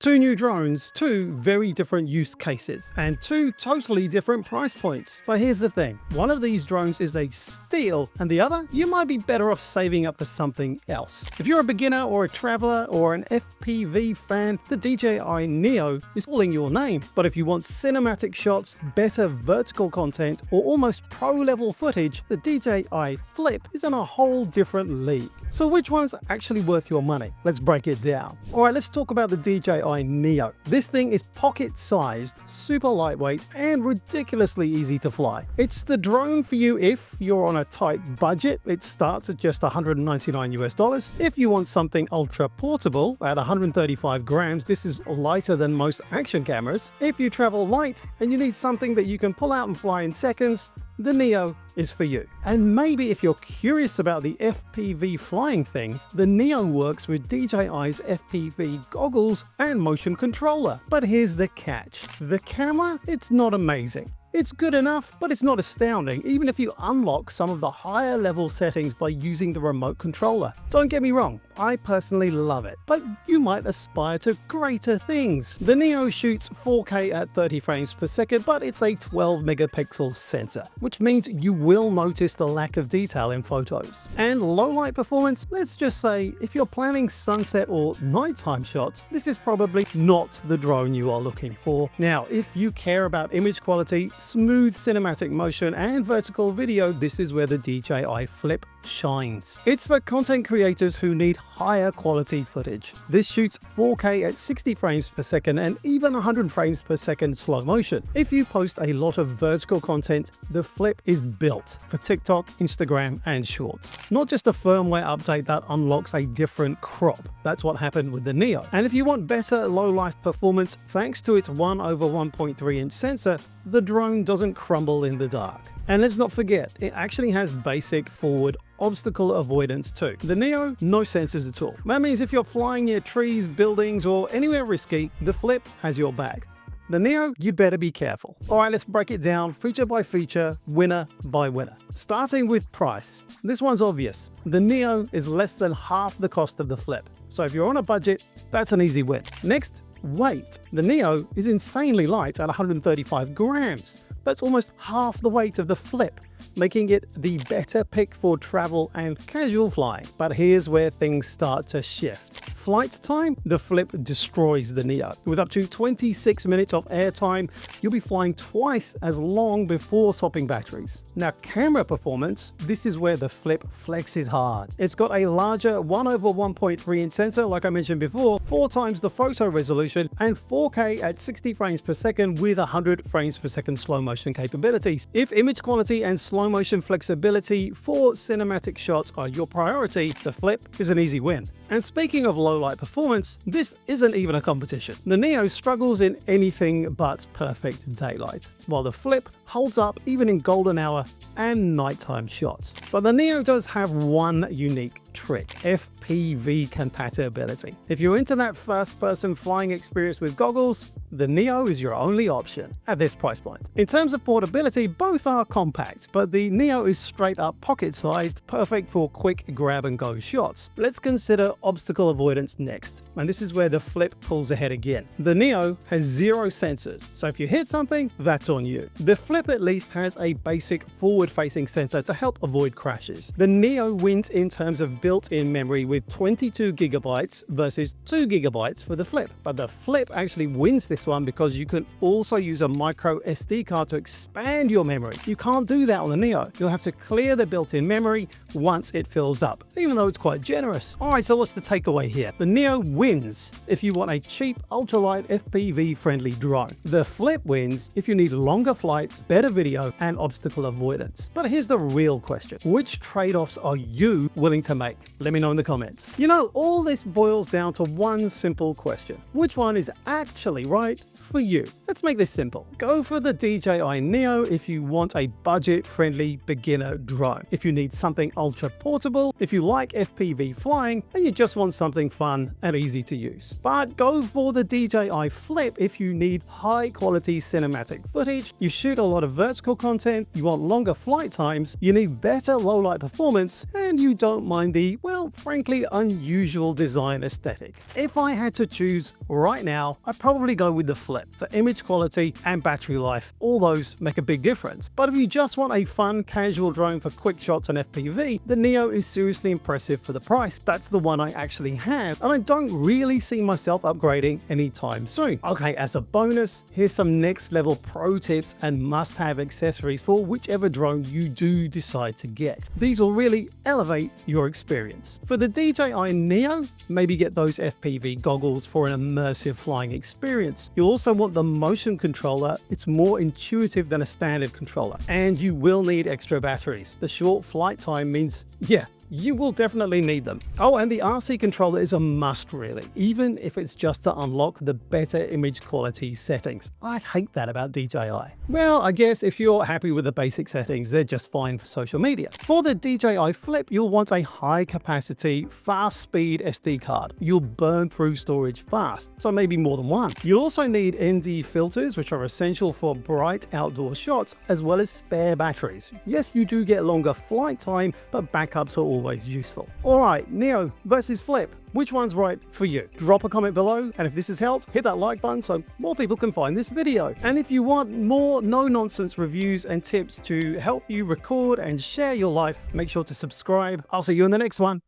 Two new drones, two very different use cases, and two totally different price points. But here's the thing, one of these drones is a steal, and the other, you might be better off saving up for something else. If you're a beginner or a traveler or an FPV fan, the DJI Neo is calling your name. But if you want cinematic shots, better vertical content, or almost pro-level footage, the DJI Flip is in a whole different league. So which one's actually worth your money? Let's break it down. Alright, let's talk about the DJI Neo. This thing is pocket-sized, super lightweight, and ridiculously easy to fly. It's the drone for you if you're on a tight budget. It starts at just $199 US. If you want something ultra portable at 135 grams, this is lighter than most action cameras. If you travel light and you need something that you can pull out and fly in seconds, the Neo is for you. And maybe if you're curious about the FPV flying thing, the Neo works with DJI's FPV goggles and motion controller. But here's the catch. The camera, it's not amazing. It's good enough, but it's not astounding, even if you unlock some of the higher level settings by using the remote controller. Don't get me wrong, I personally love it, but you might aspire to greater things. The Neo shoots 4K at 30 frames per second, but it's a 12 megapixel sensor, which means you will notice the lack of detail in photos. And low light performance, let's just say if you're planning sunset or nighttime shots, this is probably not the drone you are looking for. Now, if you care about image quality, smooth cinematic motion, and vertical video, this is where the DJI Flip shines. It's for content creators who need higher quality footage. This shoots 4K at 60 frames per second and even 100 frames per second slow motion. If you post a lot of vertical content, the Flip is built for TikTok, Instagram, and Shorts. Not just a firmware update that unlocks a different crop. That's what happened with the Neo. And if you want better low-light performance, thanks to its 1/1.3-inch sensor, the drone doesn't crumble in the dark. And let's not forget, it actually has basic forward obstacle avoidance too. The Neo, no sensors at all. That means if you're flying near trees, buildings, or anywhere risky, the Flip has your back. The Neo, you'd better be careful. Alright, let's break it down feature by feature, winner by winner. Starting with price. This one's obvious. The Neo is less than half the cost of the Flip. So if you're on a budget, that's an easy win. Next, weight. The Neo is insanely light at 135 grams. That's almost half the weight of the Flip, making it the better pick for travel and casual flying. But here's where things start to shift. Flight time, the Flip destroys the Neo. With up to 26 minutes of airtime, you'll be flying twice as long before swapping batteries. Now, camera performance, this is where the Flip flexes hard. It's got a larger 1/1.3-inch sensor, like I mentioned before, 4 times the photo resolution, and 4K at 60 frames per second with 100 frames per second slow motion capabilities. If image quality and slow motion flexibility for cinematic shots are your priority, the Flip is an easy win. And speaking of low light performance, this isn't even a competition. The Neo struggles in anything but perfect daylight, while the Flip holds up even in golden hour and nighttime shots. But the Neo does have one unique trick: FPV compatibility. If you're into that first-person flying experience with goggles, the Neo is your only option at this price point. In terms of portability, both are compact, but the Neo is straight up pocket-sized, perfect for quick grab-and-go shots. Let's consider obstacle avoidance next, and this is where the Flip pulls ahead again. The Neo has 0 sensors, so if you hit something, that's on you. The Flip at least has a basic forward-facing sensor to help avoid crashes. The Neo wins in terms of built-in memory with 22 gigabytes versus 2 gigabytes for the Flip. But the Flip actually wins this one because you can also use a micro SD card to expand your memory. You can't do that on the Neo. You'll have to clear the built-in memory once it fills up, even though it's quite generous. Alright, so what's the takeaway here? The Neo wins if you want a cheap, ultralight, FPV-friendly drone. The Flip wins if you need longer flights, better video, and obstacle avoidance. But here's the real question. Which trade-offs are you willing to make? Let me know in the comments. You know, all this boils down to one simple question. Which one is actually right right for you. Let's make this simple. Go for the DJI Neo if you want a budget-friendly beginner drone. If you need something ultra portable, if you like FPV flying, and you just want something fun and easy to use. But go for the DJI Flip if you need high-quality cinematic footage, you shoot a lot of vertical content, you want longer flight times, you need better low-light performance, and you don't mind the, well, frankly, unusual design aesthetic. If I had to choose right now, I'd probably go with the Flip. For image quality and battery life, all those make a big difference. But if you just want a fun, casual drone for quick shots on FPV, the Neo is seriously impressive for the price. That's the one I actually have, and I don't really see myself upgrading anytime soon. Okay, as a bonus, here's some next level pro tips and must-have accessories for whichever drone you do decide to get. These will really elevate your experience. For the DJI Neo, maybe get those FPV goggles for an immersive flying experience. You'll also want the motion controller. It's more intuitive than a standard controller, and you will need extra batteries. The short flight time means, yeah, you will definitely need them. Oh, and the RC controller is a must really, even if it's just to unlock the better image quality settings. I hate that about DJI. Well, I guess if you're happy with the basic settings, they're just fine for social media. For the DJI Flip, you'll want a high capacity, fast speed SD card. You'll burn through storage fast, so maybe more than one. You'll also need ND filters, which are essential for bright outdoor shots, as well as spare batteries. Yes, you do get longer flight time, but backups are always useful. Alright, Neo versus Flip. Which one's right for you? Drop a comment below, and if this has helped, hit that like button so more people can find this video. And if you want more no-nonsense reviews and tips to help you record and share your life, make sure to subscribe. I'll see you in the next one.